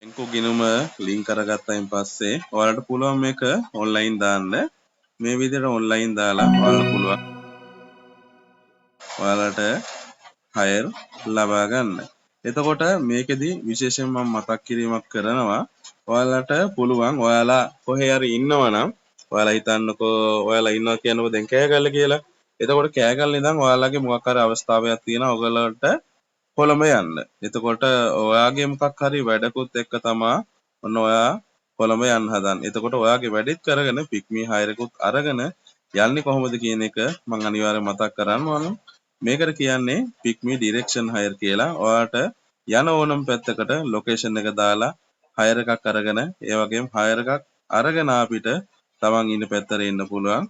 බැංකු ගිණුම ලින්ක් කරගත්තයින් පස්සේ ඔයාලට පුළුවන් මේක ඔන්ලයින් දාන්න. මේ විදිහට ඔන්ලයින් දාලා ඔයාලට පුළුවන් ඔයාලට හයර් ලබා ගන්න. එතකොට මේකෙදි විශේෂයෙන් මම මතක් කිරීමක් කරනවා. ඔයාලට පුළුවන් ඔයාලා කොහේ හරි ඉන්නවනම් ඔයාලා හිතන්නකෝ ඔයාලා ඉන්නවා කියනකො දැන් කෑගල්ල කියලා. එතකොට කෑගල්ල ඉඳන් ඔයාලගේ මොකක් හරි අවස්ථාවයක් තියෙනවා ඔයගලන්ට කොළඹ යන්න. එතකොට ඔයාගේ මොකක් හරි වැඩකුත් එක්ක තමා ඔන්න ඔයා කොළඹ යන්න හදන්නේ. එතකොට ඔයාගේ වැඩෙත් කරගෙන පික්මි හයර් එකකුත් අරගෙන යන්නේ කොහොමද කියන එක මම අනිවාර්යෙන් මතක් කරන්න ඕන. මේකට කියන්නේ පික්මි ඩිරෙක්ෂන් හයර් කියලා. ඔයාට යන ඕනම පැත්තකට ලොකේෂන් එක දාලා හයර් එකක් අරගෙන ඒ වගේම හයර් එකක් අරගෙන අපිට තමන් ඉන්න පැත්තට එන්න පුළුවන්.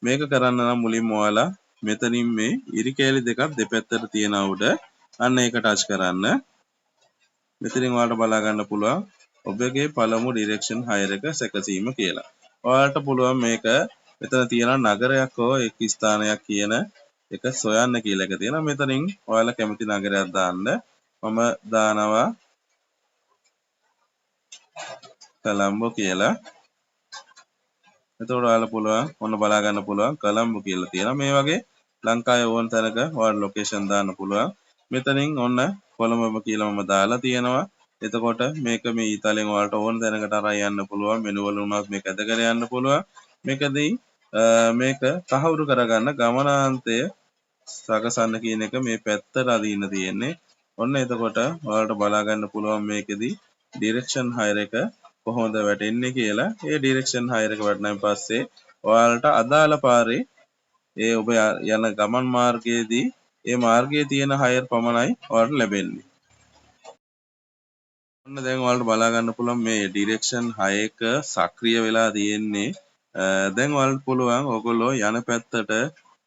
මේක කරන්න නම් මුලින්ම ඔයාලා මෙතනින් මේ ඉරිකෑලි දෙකක් දෙපැත්තට තියෙන උඩ අන්න ඒක ටච් කරන්න. මෙතනින් ඔයාලට බලා ගන්න පුළුවන් ඔබගේ පළමු ඩිරෙක්ෂන් හයර් එක සැකසීම කියලා. ඔයාලට පුළුවන් මේක මෙතන තියෙන නගරයක් හෝ එක් ස්ථානයක් කියන එක සොයන්න කියලා එක තියෙනවා. මෙතනින් ඔයාලා කැමති නගරයක් දාන්න. මම දානවා කොළඹ කියලා. එතකොට ඔයාලා පුළුවන් ඔන්න බලා ගන්න පුළුවන් කොළඹ කියලා තියෙනවා. මේ වගේ ලංකාවේ ඕන තැනක ඔයාලා ලොකේෂන් දාන්න පුළුවන්. මෙතනින් ඔන්න කොළඹම කියලා මම දාලා තියෙනවා. එතකොට මේක මේ ඊතලෙන් ඔයාලට ඕන තැනකට අරන් යන්න පුළුවන්. මෙනු වල උනත් මේක ඇදගෙන යන්න පුළුවන්. මේකදී මේක තහවුරු කරගන්න ගමනාන්තය සකසන්න කියන එක මේ පැත්තට අදින්න තියෙන්නේ. ඔන්න එතකොට ඔයාලට බලා ගන්න පුළුවන් මේකෙදී ඩිරෙක්ෂන් හයර් එක කොහොමද වැටෙන්නේ කියලා. ඒ ඩිරෙක්ෂන් හයර් එක වැටුණාන් පස්සේ ඔයාලට අදාළ පාරේ ඒ ඔබ යන ගමන් මාර්ගයේදී ඒ මාර්ගයේ තියෙන හයර් පමණයි ඔයාලට ලැබෙන්නේ. ඔන්න දැන් ඔයාලට බලා ගන්න පුළුවන් මේ ඩිරෙක්ෂන් 6ක සක්‍රිය වෙලා තියෙන්නේ. දැන් ඔයාලට පුළුවන් ඔයගොල්ලෝ යන පැත්තට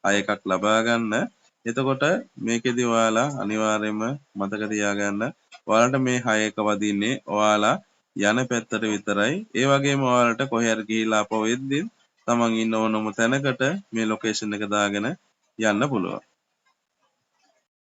6ක් ලබා ගන්න. එතකොට මේකෙදි ඔයාලා අනිවාර්යයෙන්ම මතක තියාගන්න ඔයාලට මේ 6ක වදින්නේ ඔයාලා යන පැත්තට විතරයි. ඒ වගේම ඔයාලට කොහේ හරි ගිහිල්ලා ආපහු එද්දි තමන් ඉන්න ඕනම තැනකට මේ ලොකේෂන් එක දාගෙන යන්න පුළුවන්.